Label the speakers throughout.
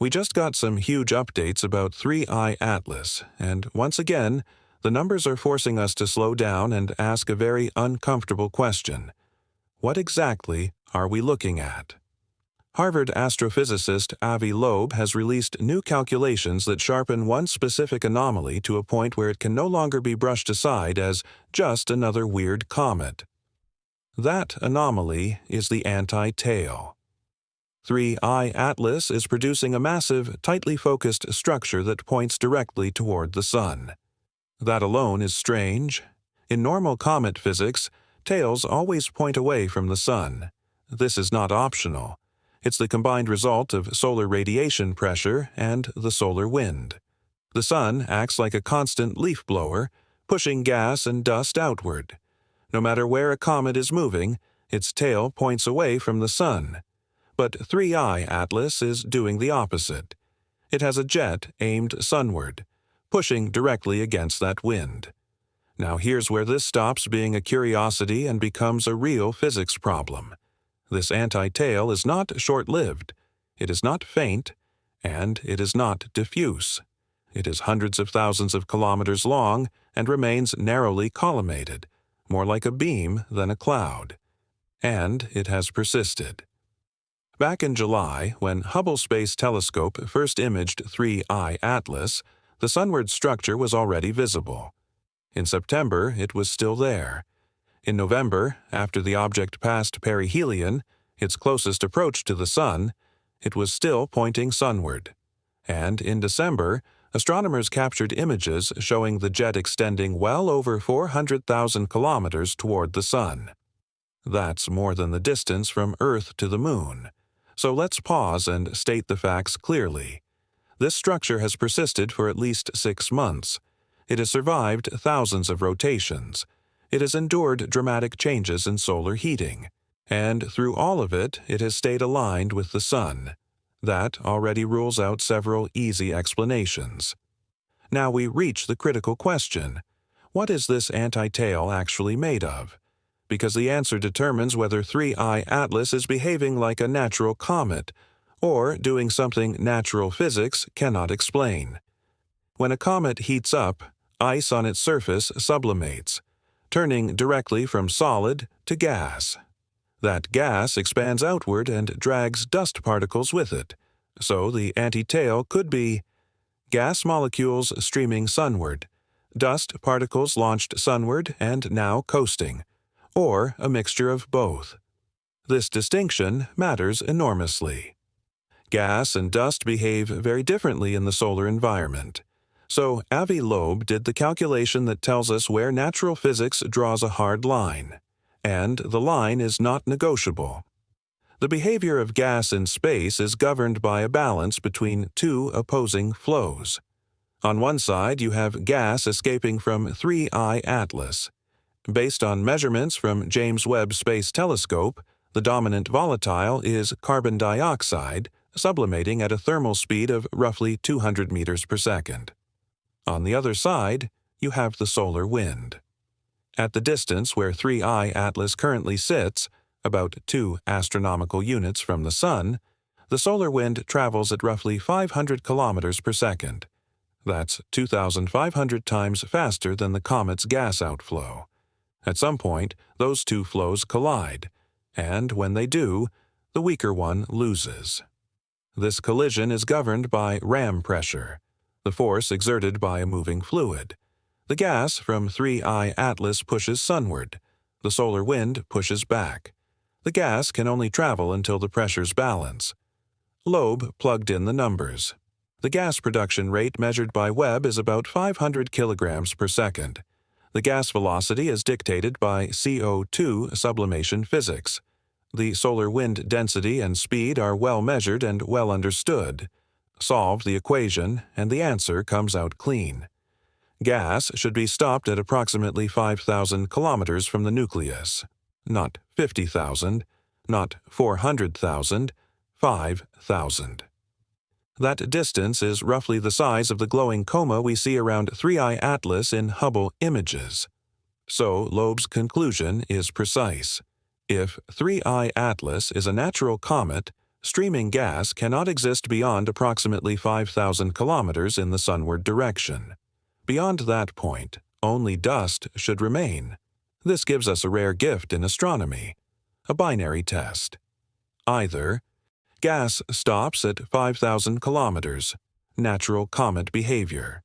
Speaker 1: We just got some huge updates about 3I Atlas, and once again, the numbers are forcing us to slow down and ask a very uncomfortable question. What exactly are we looking at? Harvard astrophysicist Avi Loeb has released new calculations that sharpen one specific anomaly to a point where it can no longer be brushed aside as just another weird comet. That anomaly is the anti-tail. 3I Atlas is producing a massive, tightly focused structure that points directly toward the Sun. That alone is strange. In normal comet physics, tails always point away from the Sun. This is not optional. It's the combined result of solar radiation pressure and the solar wind. The Sun acts like a constant leaf blower, pushing gas and dust outward. No matter where a comet is moving, its tail points away from the Sun. But 3I Atlas is doing the opposite. It has a jet aimed sunward, pushing directly against that wind. Now here's where this stops being a curiosity and becomes a real physics problem. This anti-tail is not short-lived, it is not faint, and it is not diffuse. It is hundreds of thousands of kilometers long and remains narrowly collimated, more like a beam than a cloud. And it has persisted. Back in July, when Hubble Space Telescope first imaged 3I Atlas, the sunward structure was already visible. In September, it was still there. In November, after the object passed perihelion, its closest approach to the Sun, it was still pointing sunward. And in December, astronomers captured images showing the jet extending well over 400,000 kilometers toward the Sun. That's more than the distance from Earth to the Moon. So let's pause and state the facts clearly. This structure has persisted for at least 6 months. It has survived thousands of rotations. It has endured dramatic changes in solar heating. And through all of it, it has stayed aligned with the Sun. That already rules out several easy explanations. Now we reach the critical question. What is this anti-tail actually made of? Because the answer determines whether 3I Atlas is behaving like a natural comet, or doing something natural physics cannot explain. When a comet heats up, ice on its surface sublimates, turning directly from solid to gas. That gas expands outward and drags dust particles with it, so the anti-tail could be gas molecules streaming sunward, dust particles launched sunward and now coasting, or a mixture of both. This distinction matters enormously. Gas and dust behave very differently in the solar environment. So Avi Loeb did the calculation that tells us where natural physics draws a hard line, and the line is not negotiable. The behavior of gas in space is governed by a balance between two opposing flows. On one side, you have gas escaping from 3I Atlas. Based on measurements from James Webb Space Telescope, the dominant volatile is carbon dioxide, sublimating at a thermal speed of roughly 200 meters per second. On the other side, you have the solar wind. At the distance where 3I Atlas currently sits, about 2 astronomical units from the Sun, the solar wind travels at roughly 500 kilometers per second. That's 2,500 times faster than the comet's gas outflow. At some point, those two flows collide, and when they do, the weaker one loses. This collision is governed by ram pressure, the force exerted by a moving fluid. The gas from 3I Atlas pushes sunward. The solar wind pushes back. The gas can only travel until the pressures balance. Loeb plugged in the numbers. The gas production rate measured by Webb is about 500 kilograms per second. The gas velocity is dictated by CO2 sublimation physics. The solar wind density and speed are well measured and well understood. Solve the equation, and the answer comes out clean. Gas should be stopped at approximately 5,000 kilometers from the nucleus. Not 50,000, not 400,000, 5,000. That distance is roughly the size of the glowing coma we see around 3I Atlas in Hubble images. So Loeb's conclusion is precise. If 3I Atlas is a natural comet, Streaming gas cannot exist beyond approximately 5,000 kilometers in the sunward direction. Beyond that point, only dust should remain. This gives us a rare gift in astronomy, a binary test. Either gas stops at 5,000 kilometers, natural comet behavior.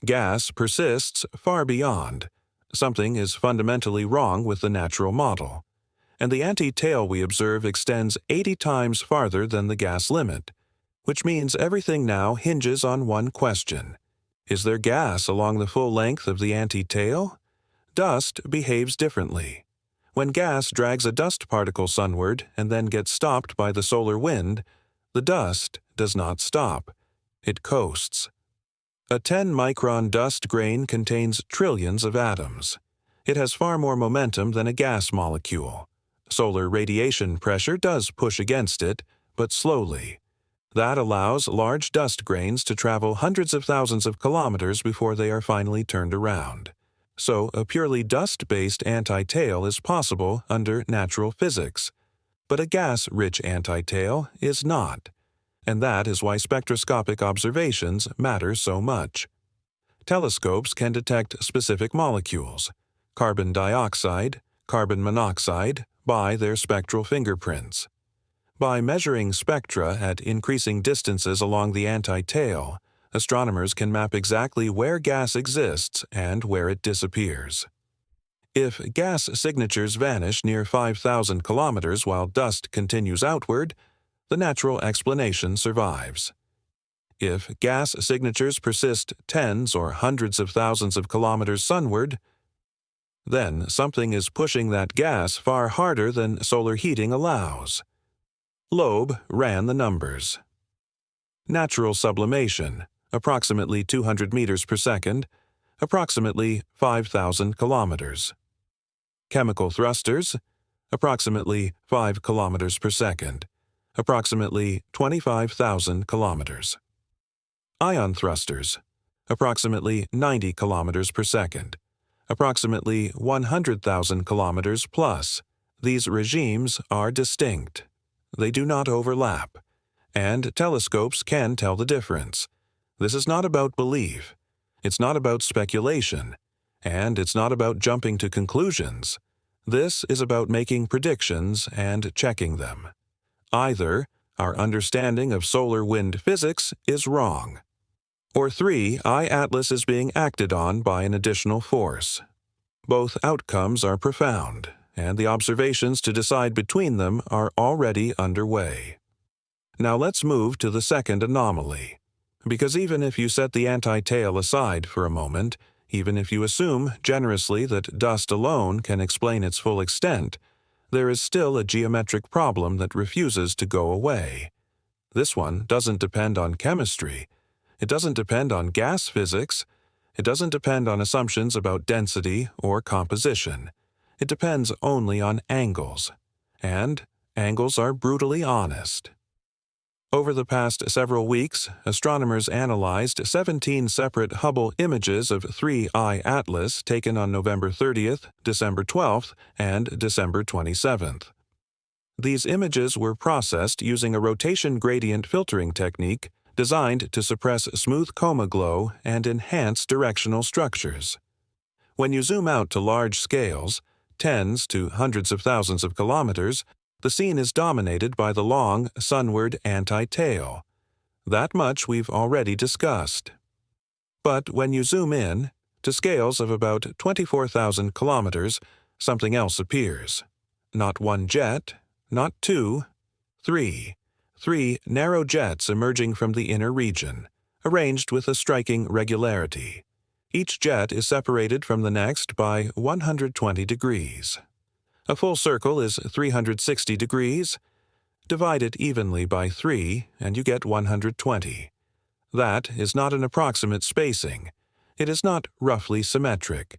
Speaker 1: Gas persists far beyond. Something is fundamentally wrong with the natural model, and the anti-tail we observe extends 80 times farther than the gas limit, which means everything now hinges on one question. Is there gas along the full length of the anti-tail? Dust behaves differently. When gas drags a dust particle sunward and then gets stopped by the solar wind, the dust does not stop. It coasts. A 10-micron dust grain contains trillions of atoms. It has far more momentum than a gas molecule. Solar radiation pressure does push against it, but slowly. That allows large dust grains to travel hundreds of thousands of kilometers before they are finally turned around. So a purely dust-based anti-tail is possible under natural physics. But a gas-rich anti-tail is not. And that is why spectroscopic observations matter so much. Telescopes can detect specific molecules, carbon dioxide, carbon monoxide, by their spectral fingerprints. By measuring spectra at increasing distances along the anti-tail, astronomers can map exactly where gas exists and where it disappears. If gas signatures vanish near 5,000 kilometers while dust continues outward, the natural explanation survives. If gas signatures persist tens or hundreds of thousands of kilometers sunward, then something is pushing that gas far harder than solar heating allows. Loeb ran the numbers. Natural sublimation, approximately 200 meters per second, approximately 5,000 kilometers. Chemical thrusters, approximately 5 kilometers per second, approximately 25,000 kilometers. Ion thrusters, approximately 90 kilometers per second, approximately 100,000 kilometers plus. These regimes are distinct. They do not overlap, and telescopes can tell the difference. This is not about belief. It's not about speculation, and it's not about jumping to conclusions. This is about making predictions and checking them. Either our understanding of solar wind physics is wrong, or 3I Atlas is being acted on by an additional force. Both outcomes are profound, and the observations to decide between them are already underway. Now let's move to the second anomaly, because even if you set the anti-tail aside for a moment, even if you assume generously that dust alone can explain its full extent, there is still a geometric problem that refuses to go away. This one doesn't depend on chemistry. It doesn't depend on gas physics. It doesn't depend on assumptions about density or composition. It depends only on angles. And angles are brutally honest. Over the past several weeks, astronomers analyzed 17 separate Hubble images of 3I Atlas taken on November 30th, December 12th, and December 27th. These images were processed using a rotation gradient filtering technique designed to suppress smooth coma glow and enhance directional structures. When you zoom out to large scales, tens to hundreds of thousands of kilometers, the scene is dominated by the long, sunward anti-tail. That much we've already discussed. But when you zoom in, to scales of about 24,000 kilometers, something else appears. Not one jet, not two, three. 3 narrow jets emerging from the inner region, arranged with a striking regularity. Each jet is separated from the next by 120 degrees. A full circle is 360 degrees. Divide it evenly by 3, and you get 120. That is not an approximate spacing. It is not roughly symmetric.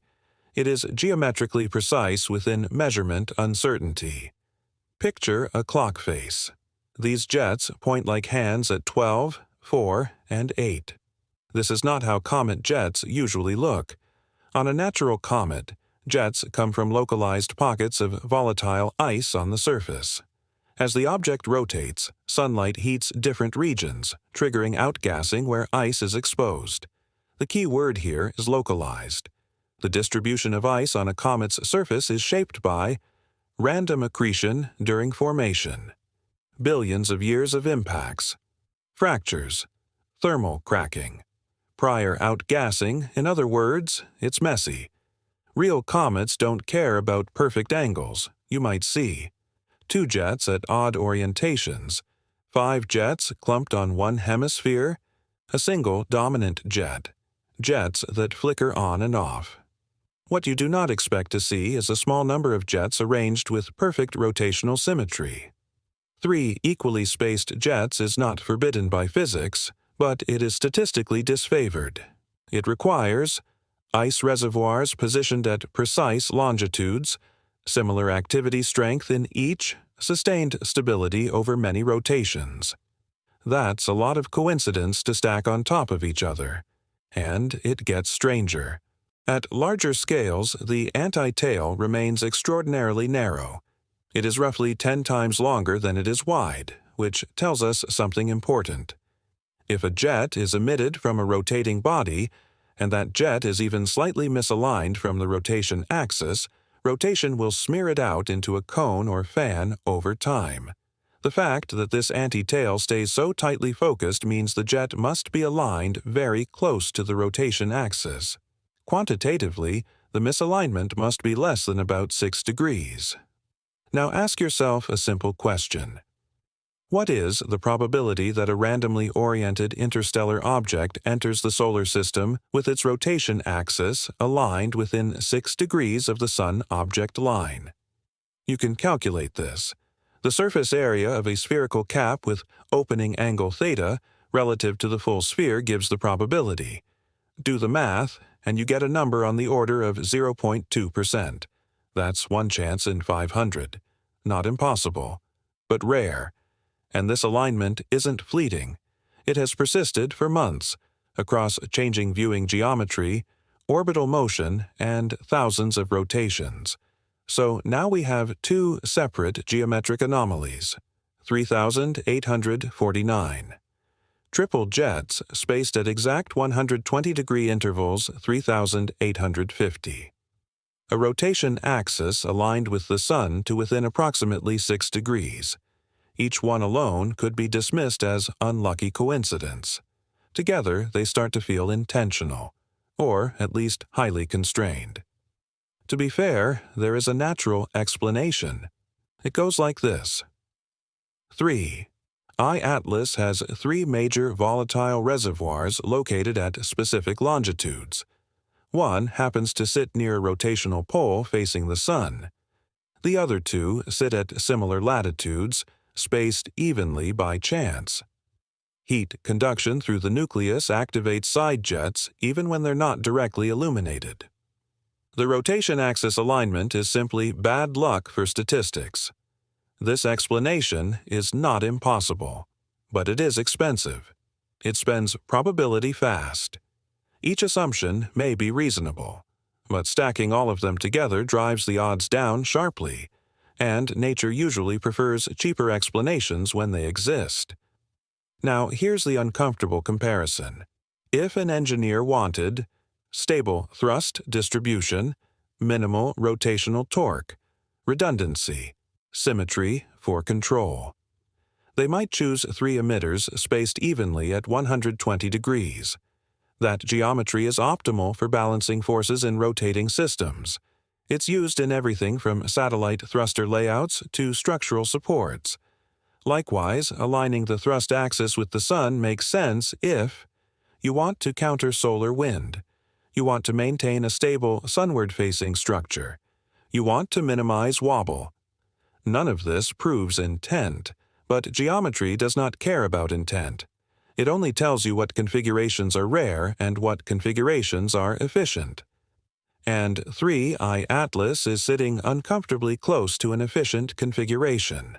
Speaker 1: It is geometrically precise within measurement uncertainty. Picture a clock face. These jets point like hands at 12, 4, and 8. This is not how comet jets usually look. On a natural comet, jets come from localized pockets of volatile ice on the surface. As the object rotates, sunlight heats different regions, triggering outgassing where ice is exposed. The key word here is localized. The distribution of ice on a comet's surface is shaped by random accretion during formation, billions of years of impacts, fractures, thermal cracking, prior outgassing. In other words, it's messy. Real comets don't care about perfect angles. You might see 2 jets at odd orientations, 5 jets clumped on one hemisphere, a single dominant jet, jets that flicker on and off. What you do not expect to see is a small number of jets arranged with perfect rotational symmetry. 3 equally spaced jets is not forbidden by physics, but it is statistically disfavored. It requires ice reservoirs positioned at precise longitudes, similar activity strength in each, sustained stability over many rotations. That's a lot of coincidence to stack on top of each other. And it gets stranger. At larger scales, the anti-tail remains extraordinarily narrow. It is roughly 10 times longer than it is wide, which tells us something important. If a jet is emitted from a rotating body, and that jet is even slightly misaligned from the rotation axis, rotation will smear it out into a cone or fan over time. The fact that this anti-tail stays so tightly focused means the jet must be aligned very close to the rotation axis. Quantitatively, the misalignment must be less than about 6 degrees. Now ask yourself a simple question. What is the probability that a randomly oriented interstellar object enters the solar system with its rotation axis aligned within 6 degrees of the Sun-object line? You can calculate this. The surface area of a spherical cap with opening angle theta relative to the full sphere gives the probability. Do the math, and you get a number on the order of 0.2%. That's 1 chance in 500. Not impossible, but rare. And this alignment isn't fleeting. It has persisted for months, across changing viewing geometry, orbital motion, and thousands of rotations. So now we have 2 separate geometric anomalies, 3,849. Triple jets spaced at exact 120-degree intervals, 3,850. A rotation axis aligned with the Sun to within approximately 6 degrees. Each one alone could be dismissed as unlucky coincidence. Together, they start to feel intentional, or at least highly constrained. To be fair, there is a natural explanation. It goes like this. 3. I-Atlas has 3 major volatile reservoirs located at specific longitudes. One happens to sit near a rotational pole facing the Sun. The other 2 sit at similar latitudes, spaced evenly by chance. Heat conduction through the nucleus activates side jets even when they're not directly illuminated. The rotation axis alignment is simply bad luck for statistics. This explanation is not impossible, but it is expensive. It spends probability fast. Each assumption may be reasonable, but stacking all of them together drives the odds down sharply, and nature usually prefers cheaper explanations when they exist. Now, here's the uncomfortable comparison. If an engineer wanted stable thrust distribution, minimal rotational torque, redundancy, symmetry for control, they might choose 3 emitters spaced evenly at 120 degrees. That geometry is optimal for balancing forces in rotating systems. It's used in everything from satellite thruster layouts to structural supports. Likewise, aligning the thrust axis with the Sun makes sense if you want to counter solar wind. You want to maintain a stable sunward-facing structure. You want to minimize wobble. None of this proves intent, but geometry does not care about intent. It only tells you what configurations are rare and what configurations are efficient. And 3 I-Atlas is sitting uncomfortably close to an efficient configuration.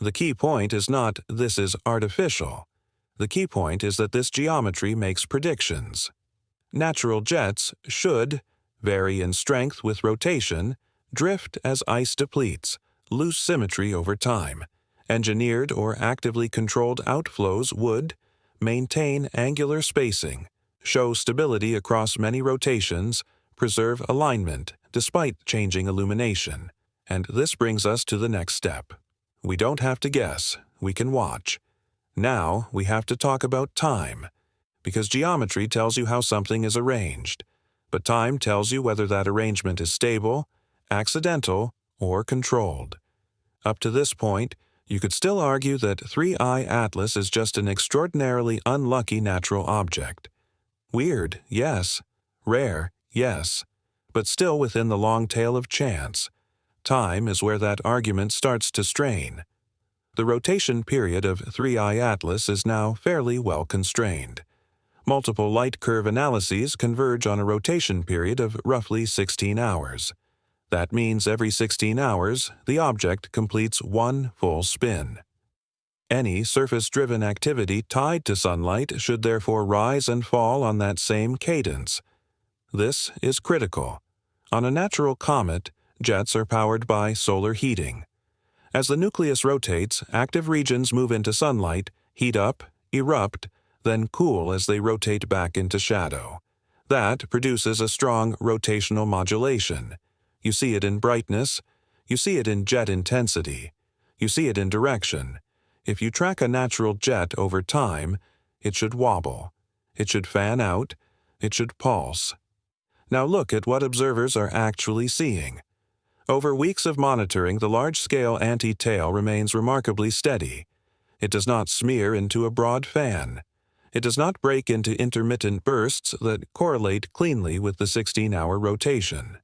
Speaker 1: The key point is not this is artificial. The key point is that this geometry makes predictions. Natural jets should vary in strength with rotation, drift as ice depletes, lose symmetry over time, Engineered or actively controlled outflows would maintain angular spacing, show stability across many rotations, preserve alignment despite changing illumination. And this brings us to the next step. We don't have to guess, we can watch. Now we have to talk about time, because geometry tells you how something is arranged, but time tells you whether that arrangement is stable, accidental, or controlled. Up to this point, you could still argue that 3I Atlas is just an extraordinarily unlucky natural object. Weird, yes. Rare, yes. But still within the long tail of chance. Time is where that argument starts to strain. The rotation period of 3I Atlas is now fairly well constrained. Multiple light curve analyses converge on a rotation period of roughly 16 hours. That means every 16 hours, the object completes one full spin. Any surface-driven activity tied to sunlight should therefore rise and fall on that same cadence. This is critical. On a natural comet, jets are powered by solar heating. As the nucleus rotates, active regions move into sunlight, heat up, erupt, then cool as they rotate back into shadow. That produces a strong rotational modulation. You see it in brightness, you see it in jet intensity, you see it in direction. If you track a natural jet over time, it should wobble, it should fan out, it should pulse. Now look at what observers are actually seeing. Over weeks of monitoring, the large-scale anti-tail remains remarkably steady. It does not smear into a broad fan. It does not break into intermittent bursts that correlate cleanly with the 16-hour rotation.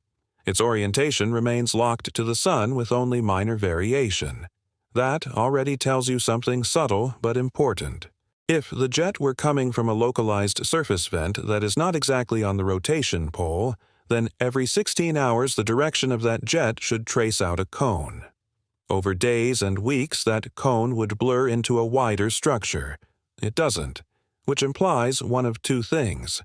Speaker 1: Its orientation remains locked to the sun with only minor variation. That already tells you something subtle but important. If the jet were coming from a localized surface vent that is not exactly on the rotation pole, then every 16 hours the direction of that jet should trace out a cone. Over days and weeks, that cone would blur into a wider structure. It doesn't, which implies one of two things.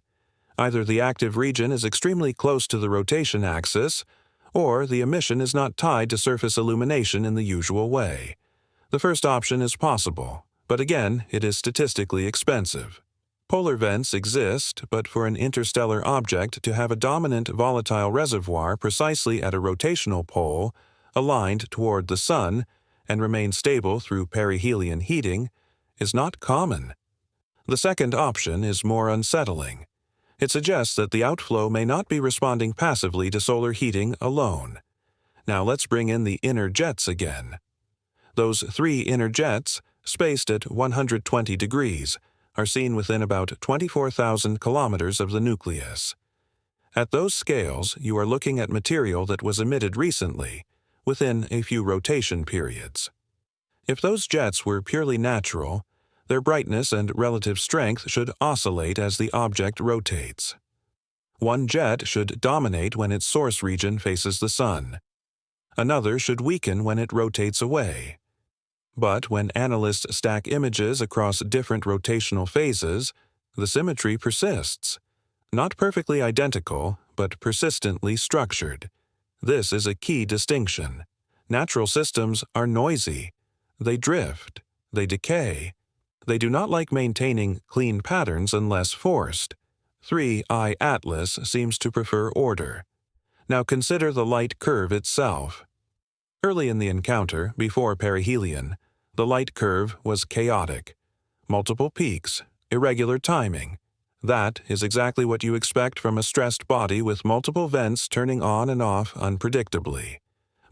Speaker 1: Either the active region is extremely close to the rotation axis, or the emission is not tied to surface illumination in the usual way. The first option is possible, but again, it is statistically expensive. Polar vents exist, but for an interstellar object to have a dominant volatile reservoir precisely at a rotational pole, aligned toward the sun, and remain stable through perihelion heating, is not common. The second option is more unsettling. It suggests that the outflow may not be responding passively to solar heating alone. Now let's bring in the inner jets again. Those three inner jets, spaced at 120 degrees, are seen within about 24,000 kilometers of the nucleus. At those scales, you are looking at material that was emitted recently, within a few rotation periods. If those jets were purely natural, their brightness and relative strength should oscillate as the object rotates. One jet should dominate when its source region faces the sun. Another should weaken when it rotates away. But when analysts stack images across different rotational phases, the symmetry persists. Not perfectly identical, but persistently structured. This is a key distinction. Natural systems are noisy. They drift. They decay. They do not like maintaining clean patterns unless forced. 3I Atlas seems to prefer order. Now consider the light curve itself. Early in the encounter, before perihelion, the light curve was chaotic. Multiple peaks, irregular timing. That is exactly what you expect from a stressed body with multiple vents turning on and off unpredictably.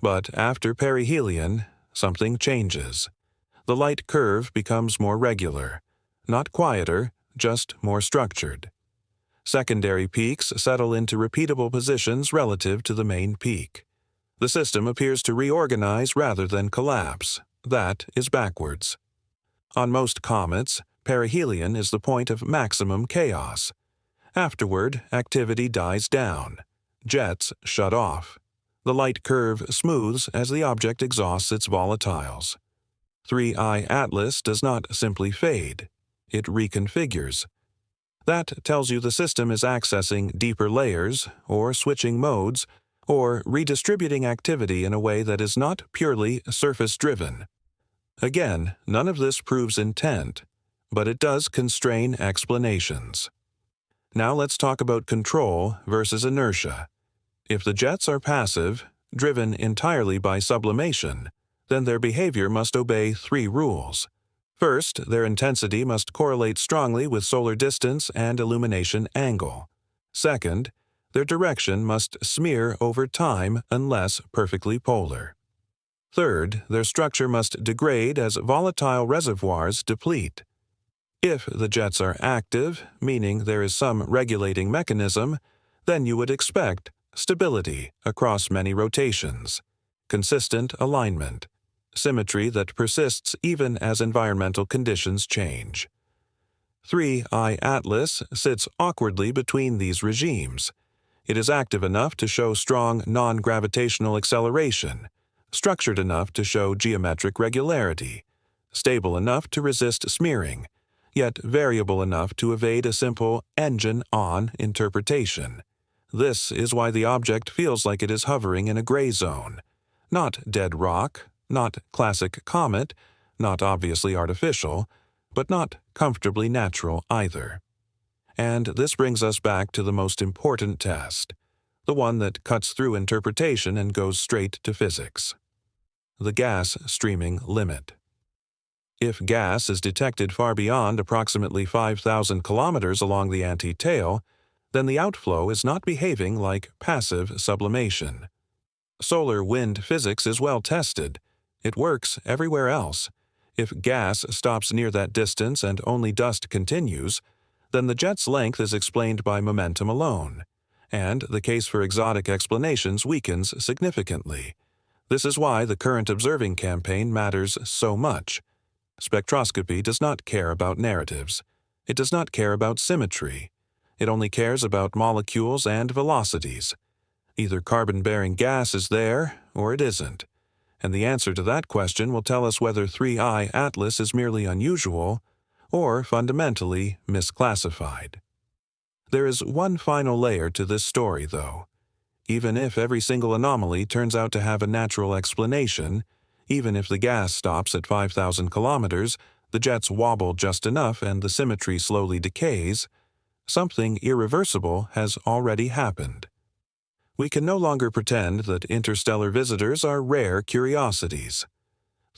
Speaker 1: But after perihelion, something changes. The light curve becomes more regular, not quieter, just more structured. Secondary peaks settle into repeatable positions relative to the main peak. The system appears to reorganize rather than collapse. That is backwards. On most comets, perihelion is the point of maximum chaos. Afterward, activity dies down. Jets shut off. The light curve smooths as the object exhausts its volatiles. 3I Atlas does not simply fade. It reconfigures. That tells you the system is accessing deeper layers, or switching modes, or redistributing activity in a way that is not purely surface-driven. Again, none of this proves intent, but it does constrain explanations. Now let's talk about control versus inertia. If the jets are passive, driven entirely by sublimation, then their behavior must obey three rules. First, their intensity must correlate strongly with solar distance and illumination angle. Second, their direction must smear over time unless perfectly polar. Third, their structure must degrade as volatile reservoirs deplete. If the jets are active, meaning there is some regulating mechanism, then you would expect stability across many rotations, consistent alignment, symmetry that persists even as environmental conditions change. 3I Atlas sits awkwardly between these regimes. It is active enough to show strong non-gravitational acceleration, structured enough to show geometric regularity, stable enough to resist smearing, yet variable enough to evade a simple engine-on interpretation. This is why the object feels like it is hovering in a gray zone. Not dead rock, not classic comet, not obviously artificial, but not comfortably natural either. And this brings us back to the most important test, the one that cuts through interpretation and goes straight to physics. The gas streaming limit. If gas is detected far beyond approximately 5,000 kilometers along the anti-tail, then the outflow is not behaving like passive sublimation. Solar wind physics is well tested. It works everywhere else. If gas stops near that distance and only dust continues, then the jet's length is explained by momentum alone, and the case for exotic explanations weakens significantly. This is why the current observing campaign matters so much. Spectroscopy does not care about narratives. It does not care about symmetry. It only cares about molecules and velocities. Either carbon-bearing gas is there, or it isn't. And the answer to that question will tell us whether 3I Atlas is merely unusual or fundamentally misclassified. There is one final layer to this story, though. Even if every single anomaly turns out to have a natural explanation, even if the gas stops at 5,000 kilometers, the jets wobble just enough and the symmetry slowly decays, something irreversible has already happened. We can no longer pretend that interstellar visitors are rare curiosities.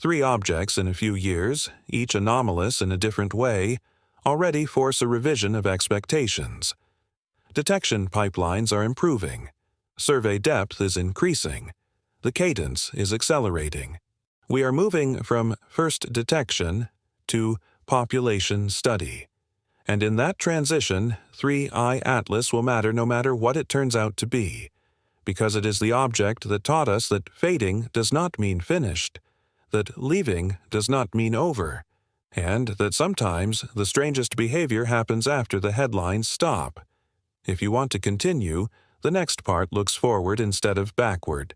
Speaker 1: 3 objects in a few years, each anomalous in a different way, already force a revision of expectations. Detection pipelines are improving. Survey depth is increasing. The cadence is accelerating. We are moving from first detection to population study. And in that transition, 3I Atlas will matter no matter what it turns out to be, because it is the object that taught us that fading does not mean finished, that leaving does not mean over, and that sometimes the strangest behavior happens after the headlines stop. If you want to continue, the next part looks forward instead of backward.